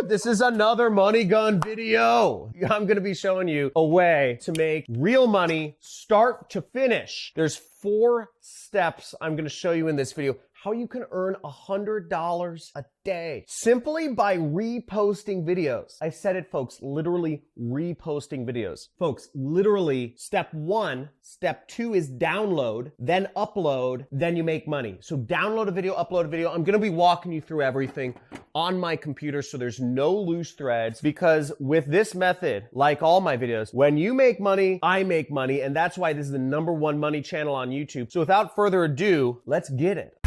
This is another money gun video. I'm gonna be showing you a way to make real money start to finish. There's 4 steps I'm gonna show you in this video how you can earn $100 a day simply by reposting videos. I said it, folks, literally reposting videos. Folks, literally step 1, step 2 is download, then upload, then you make money. So download a video, upload a video. I'm gonna be walking you through everything on my computer so there's no loose threads, because with this method, like all my videos, when you make money, I make money, and that's why this is the #1 money channel on YouTube. So without further ado, let's get it.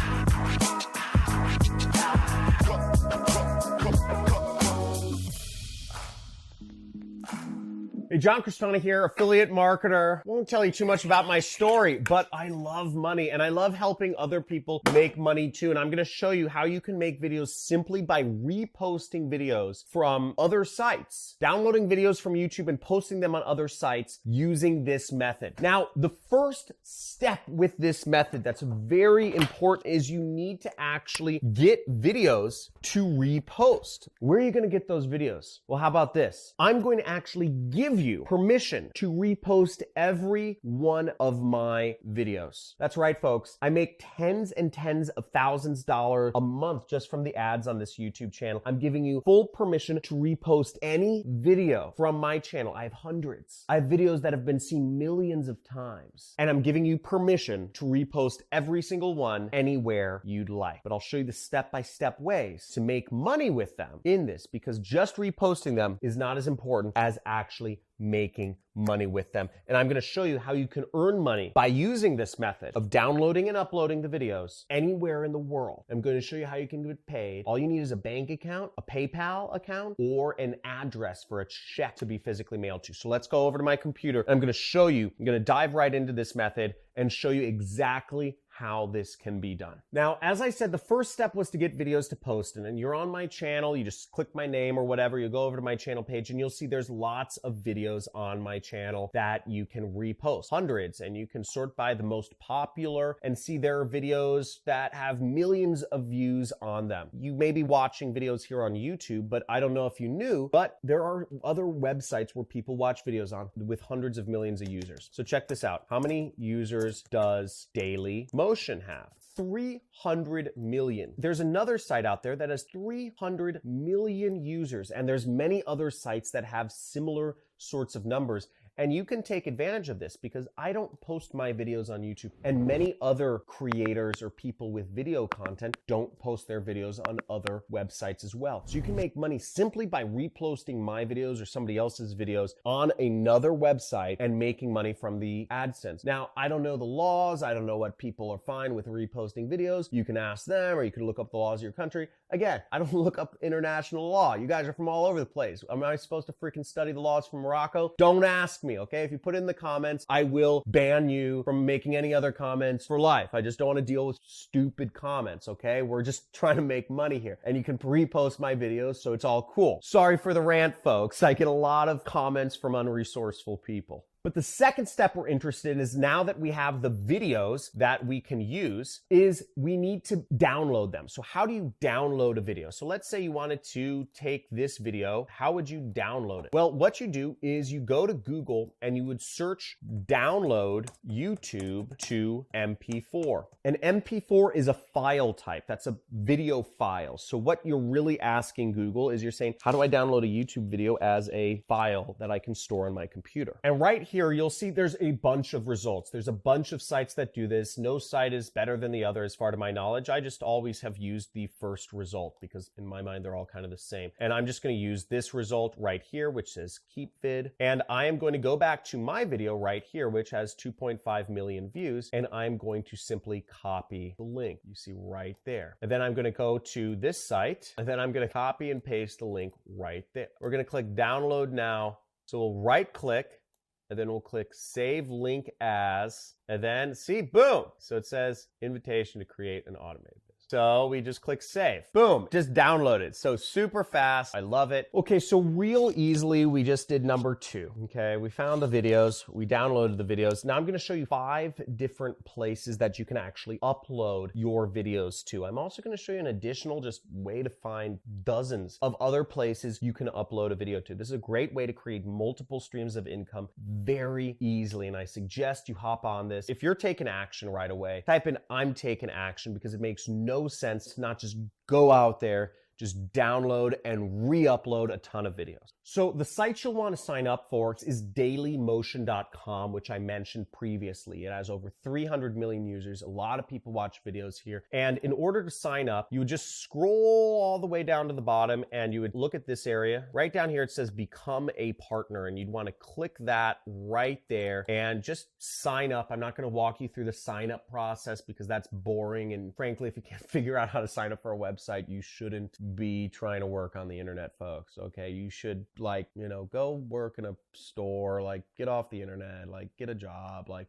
Hey, Johncrestaniscam here, affiliate marketer. Won't tell you too much about my story, but I love money and I love helping other people make money too. And I'm gonna show you how you can make videos simply by reposting videos from other sites, downloading videos from YouTube and posting them on other sites using this method. Now, the first step with this method that's very important is you need to actually get videos to repost. Where are you gonna get those videos? Well, how about this? I'm going to actually give you permission to repost every one of my videos. That's right, folks. I make tens and tens of thousands of dollars a month just from the ads on this YouTube channel. I'm giving you full permission to repost any video from my channel. I have hundreds. I have videos that have been seen millions of times, and I'm giving you permission to repost every single one anywhere you'd like. But I'll show you the step-by-step ways to make money with them in this, because just reposting them is not as important as actually making money with them. And I'm going to show you how you can earn money by using this method of downloading and uploading the videos anywhere in the world. I'm going to show you how you can get paid. All you need is a bank account, a PayPal account, or an address for a check to be physically mailed to. So let's go over to my computer. I'm going to show you, I'm going to dive right into this method and show you exactly how this can be done. Now, as I said, the first step was to get videos to post, and then you're on my channel, you just click my name or whatever, you go over to my channel page and you'll see there's lots of videos on my channel that you can repost, hundreds, and you can sort by the most popular and see there are videos that have millions of views on them. You may be watching videos here on YouTube, but I don't know if you knew, but there are other websites where people watch videos on with hundreds of millions of users. So check this out. How many users does Daily Motion have? 300 million. There's another site out there that has 300 million users, and there's many other sites that have similar sorts of numbers. And you can take advantage of this because I don't post my videos on YouTube, and many other creators or people with video content don't post their videos on other websites as well. So you can make money simply by reposting my videos or somebody else's videos on another website and making money from the AdSense. Now, I don't know the laws. I don't know what people are fine with reposting videos. You can ask them, or you can look up the laws of your country. Again, I don't look up international law. You guys are from all over the place. Am I supposed to freaking study the laws from Morocco? Don't ask me, okay? If you put it in the comments, I will ban you from making any other comments for life. I just don't want to deal with stupid comments, okay? We're just trying to make money here. And you can repost my videos, so it's all cool. Sorry for the rant, folks. I get a lot of comments from unresourceful people. But the second step we're interested in is, now that we have the videos that we can use, is we need to download them. So how do you download a video? So let's say you wanted to take this video. How would you download it? Well, what you do is you go to Google and you would search download YouTube to MP4. An MP4 is a file type. That's a video file. So what you're really asking Google is, you're saying, how do I download a YouTube video as a file that I can store on my computer? And right here, you'll see there's a bunch of results. There's a bunch of sites that do this. No site is better than the other as far to my knowledge. I just always have used the first result because in my mind, they're all kind of the same. And I'm just going to use this result right here, which says keep vid. And I am going to go back to my video right here, which has 2.5 million views. And I'm going to simply copy the link you see right there. And then I'm going to go to this site, and then I'm going to copy and paste the link right there. We're going to click download now. So we'll right click, and then we'll click Save Link As, and then see, boom! So it says invitation to create an automated business. So we just click save. Boom, just download it. So super fast. I love it. Okay, so real easily, we just did number 2. Okay, we found the videos. We downloaded the videos. Now I'm going to show you 5 different places that you can actually upload your videos to. I'm also going to show you an additional just way to find dozens of other places you can upload a video to. This is a great way to create multiple streams of income very easily, and I suggest you hop on this. If you're taking action right away, type in "I'm taking action," because it makes no sense to not just go out there, just download and re-upload a ton of videos. So the site you'll want to sign up for is dailymotion.com, which I mentioned previously. It has over 300 million users. A lot of people watch videos here. And in order to sign up, you would just scroll all the way down to the bottom and you would look at this area. Right down here, it says become a partner, and you'd want to click that right there and just sign up. I'm not going to walk you through the sign up process because that's boring. And frankly, if you can't figure out how to sign up for a website, you shouldn't be trying to work on the internet, folks. Okay, you should, like, go work in a store, like get off the internet, like get a job, like,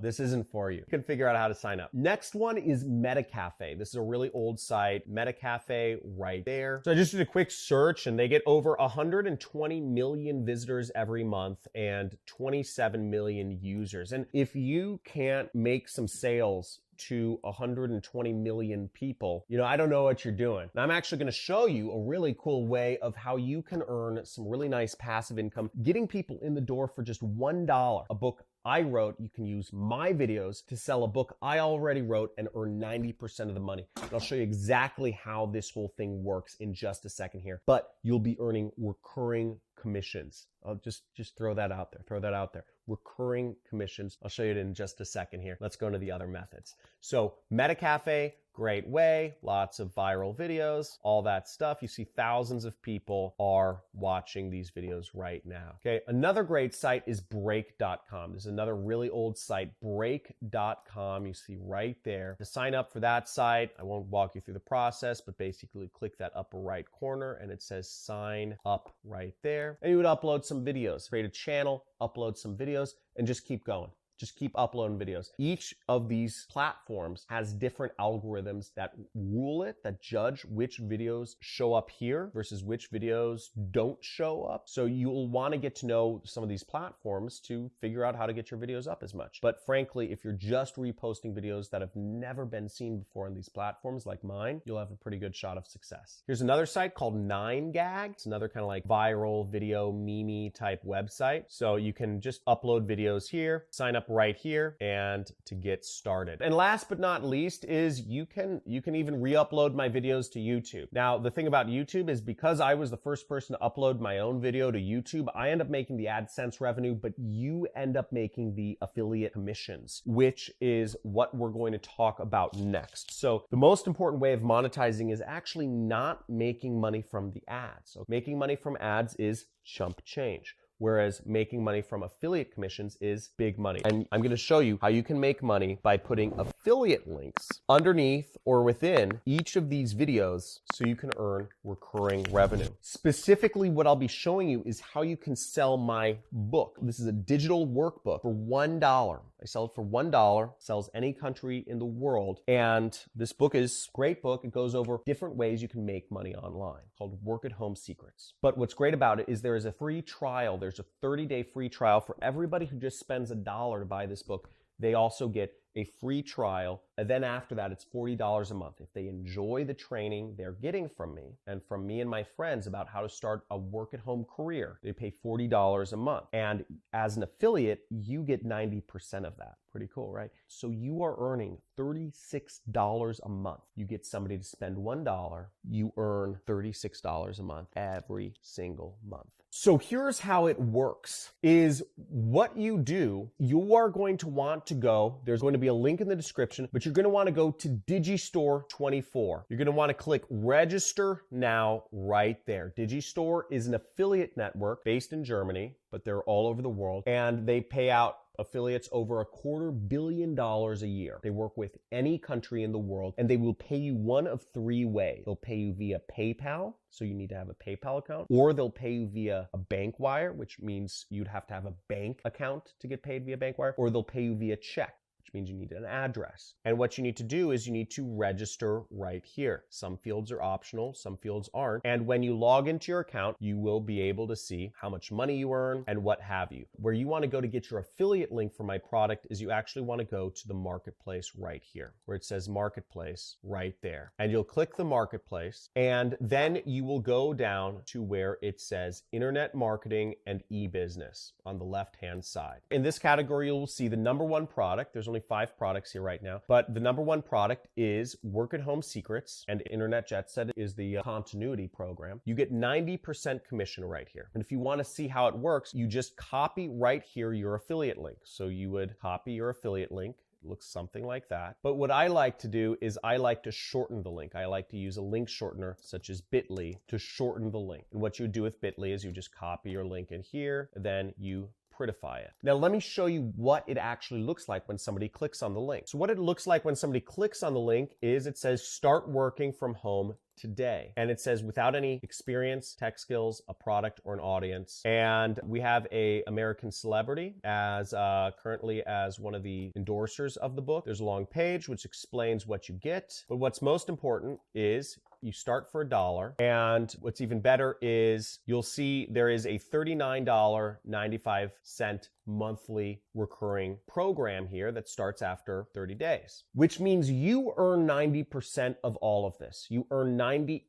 this isn't for you. You can figure out how to sign up. Next one is MetaCafe. This is a really old site. MetaCafe right there. So I just did a quick search and they get over 120 million visitors every month and 27 million users. And if you can't make some sales to 120 million people, I don't know what you're doing. And I'm actually going to show you a really cool way of how you can earn some really nice passive income, getting people in the door for just $1. A book I wrote, you can use my videos to sell a book I already wrote and earn 90% of the money. And I'll show you exactly how this whole thing works in just a second here. But you'll be earning recurring commissions. I'll just throw that out there. Recurring commissions. I'll show you it in just a second here. Let's go into the other methods. So MetaCafe, great way, lots of viral videos, all that stuff. You see thousands of people are watching these videos right now. Okay, another great site is break.com. This is another really old site, break.com. You see right there. To sign up for that site, I won't walk you through the process, but basically click that upper right corner and it says sign up right there. And you would upload some videos, create a channel, upload some videos, and just keep going. Just keep uploading videos. Each of these platforms has different algorithms that rule it, that judge which videos show up here versus which videos don't show up. So you'll want to get to know some of these platforms to figure out how to get your videos up as much. But frankly, if you're just reposting videos that have never been seen before on these platforms like mine, you'll have a pretty good shot of success. Here's another site called 9gag. It's another kind of like viral video meme type website. So you can just upload videos here, sign up right here, and to get started. And last but not least is you can even re-upload my videos to YouTube. Now, the thing about YouTube is because I was the first person to upload my own video to YouTube, I end up making the AdSense revenue, but you end up making the affiliate commissions, which is what we're going to talk about next. So the most important way of monetizing is actually not making money from the ads. So making money from ads is chump change, whereas making money from affiliate commissions is big money. And I'm going to show you how you can make money by putting affiliate links underneath or within each of these videos so you can earn recurring revenue. Specifically, what I'll be showing you is how you can sell my book. This is a digital workbook for $1. I sell it for $1, sells any country in the world. And this book is a great book. It goes over different ways you can make money online, called Work at Home Secrets. But what's great about it is there is a free trial. There's a 30-day free trial for everybody who just spends $1 to buy this book. They also get a free trial. And then after that, it's $40 a month. If they enjoy the training they're getting from me and from me and my friends about how to start a work-at-home career, they pay $40 a month. And as an affiliate, you get 90% of that. Pretty cool, right? So you are earning $36 a month. You get somebody to spend $1. You earn $36 a month every single month. So here's how it works, is what you do, you are going to want to go, there's going to be a link in the description, but you're going to want to go to Digistore 24. You're going to want to click register now right there. Digistore is an affiliate network based in Germany, but they're all over the world, and they pay out affiliates over $250 million a year. They work with any country in the world, and they will pay you one of 3 ways. They'll pay you via PayPal, so you need to have a PayPal account, or they'll pay you via a bank wire, which means you'd have to have a bank account to get paid via bank wire, or they'll pay you via check, which means you need an address. And what you need to do is you need to register right here. Some fields are optional, some fields aren't. And when you log into your account, you will be able to see how much money you earn and what have you. Where you want to go to get your affiliate link for my product is you actually want to go to the marketplace right here, where it says marketplace right there. And you'll click the marketplace, and then you will go down to where it says internet marketing and e-business on the left-hand side. In this category, you'll see the number one product. There's only 5 products here right now, but the number one product is Work at Home Secrets, and Internet Jet Set is the continuity program. You get 90% commission right here. And if you want to see how it works, you just copy right here your affiliate link. So you would copy your affiliate link. It looks something like that. But what I like to do is I like to shorten the link. I like to use a link shortener such as bit.ly to shorten the link. And what you do with bit.ly is you just copy your link in here, then you prettify it. Now let me show you what it actually looks like when somebody clicks on the link. So what it looks like when somebody clicks on the link is it says start working from home today. And it says without any experience, tech skills, a product, or an audience. And we have a American celebrity as currently as one of the endorsers of the book. There's a long page which explains what you get. But what's most important is you start for $1. And what's even better is you'll see there is a $39.95 monthly recurring program here that starts after 30 days, which means you earn 90% of all of this. You earn 90%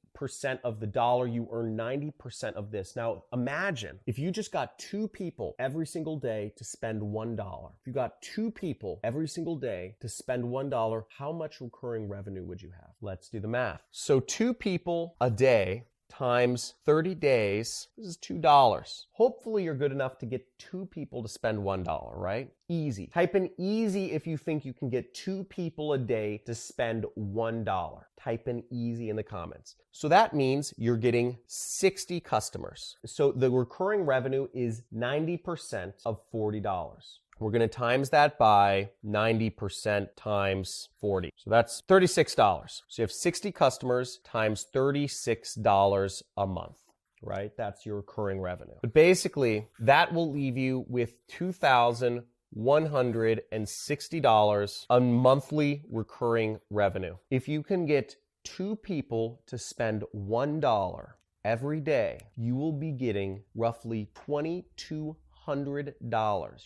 of the dollar, you earn 90% of this. Now imagine if you just got 2 people every single day to spend $1. If you got 2 people every single day to spend $1, how much recurring revenue would you have? Let's do the math. So 2 people a day times 30 days, this is $2. Hopefully you're good enough to get 2 people to spend $1, right? Easy. Type in easy if you think you can get 2 people a day to spend $1. Type in easy in the comments. So that means you're getting 60 customers. So the recurring revenue is 90% of $40. We're going to times that by 90% times 40. So that's $36. So you have 60 customers times $36 a month, right? That's your recurring revenue. But basically, that will leave you with $2,160 on monthly recurring revenue. If you can get 2 people to spend $1 every day, you will be getting roughly $2,200.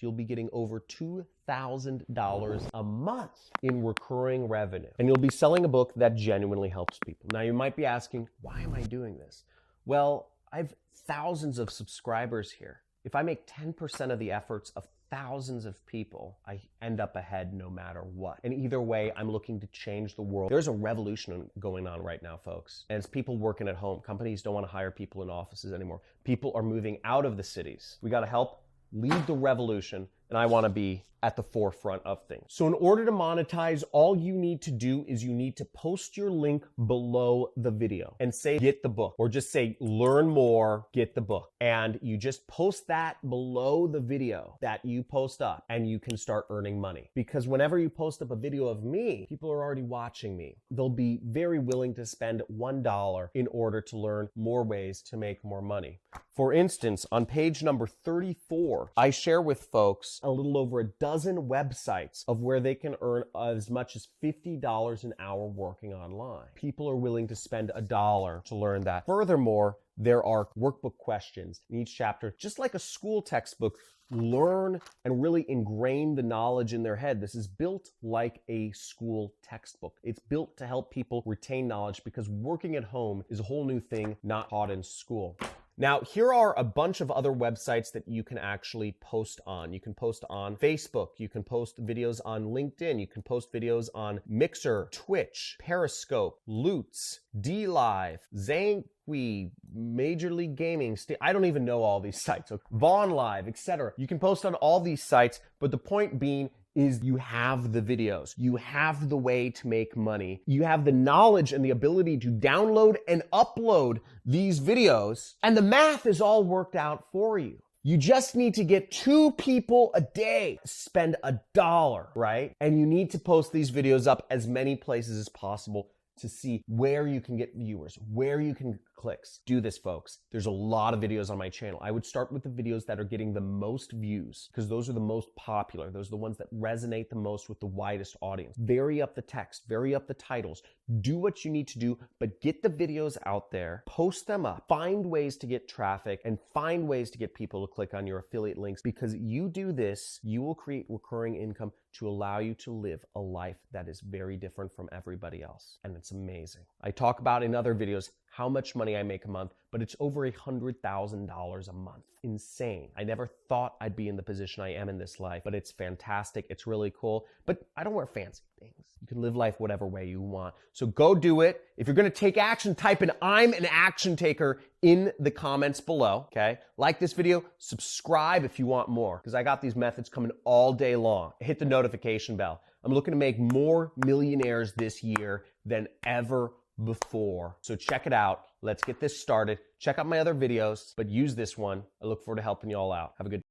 You'll be getting over $2,000 a month in recurring revenue. And you'll be selling a book that genuinely helps people. Now you might be asking, why am I doing this? Well, I have thousands of subscribers here. If I make 10% of the efforts of thousands of people, I end up ahead no matter what. And either way, I'm looking to change the world. There's a revolution going on right now, folks. And it's people working at home. Companies don't want to hire people in offices anymore. People are moving out of the cities. We got to help lead the revolution, and I want to be at the forefront of things. So in order to monetize, all you need to do is you need to post your link below the video and say, get the book, or just say, learn more, get the book. And you just post that below the video that you post up, and you can start earning money. Because whenever you post up a video of me, people are already watching me. They'll be very willing to spend $1 in order to learn more ways to make more money. For instance, on page number 34, I share with folks a little over a dozen websites of where they can earn as much as $50 an hour working online. People are willing to spend $1 to learn that. Furthermore, there are workbook questions in each chapter, just like a school textbook. Learn and really ingrain the knowledge in their head. This is built like a school textbook. It's built to help people retain knowledge because working at home is a whole new thing not taught in school. Now, here are a bunch of other websites that you can actually post on. You can post on Facebook. You can post videos on LinkedIn. You can post videos on Mixer, Twitch, Periscope, Loots, DLive, Zanqui, Major League Gaming. I don't even know all these sites. So Vaughn Live, etc. You can post on all these sites, but the point being is you have the videos. You have the way to make money. You have the knowledge and the ability to download and upload these videos, and the math is all worked out for you. You just need to get 2 people a day, spend $1, right? And you need to post these videos up as many places as possible to see where you can get viewers, where you can get clicks. Do this, folks. There's a lot of videos on my channel. I would start with the videos that are getting the most views because those are the most popular. Those are the ones that resonate the most with the widest audience. Vary up the text, vary up the titles. Do what you need to do, but get the videos out there, post them up, find ways to get traffic, and find ways to get people to click on your affiliate links, because you do this, you will create recurring income to allow you to live a life that is very different from everybody else. And it's amazing. I talk about in other videos how much money I make a month, but it's over $100,000 a month. Insane. I never thought I'd be in the position I am in this life, but it's fantastic. It's really cool. But I don't wear fancy things. You can live life whatever way you want. So go do it. If you're going to take action, type in "I'm an action taker" in the comments below, okay? Like this video, subscribe if you want more, because I got these methods coming all day long. Hit the notification bell. I'm looking to make more millionaires this year than ever before. So check it out. Let's get this started. Check out my other videos, but use this one. I look forward to helping you all out. Have a good day.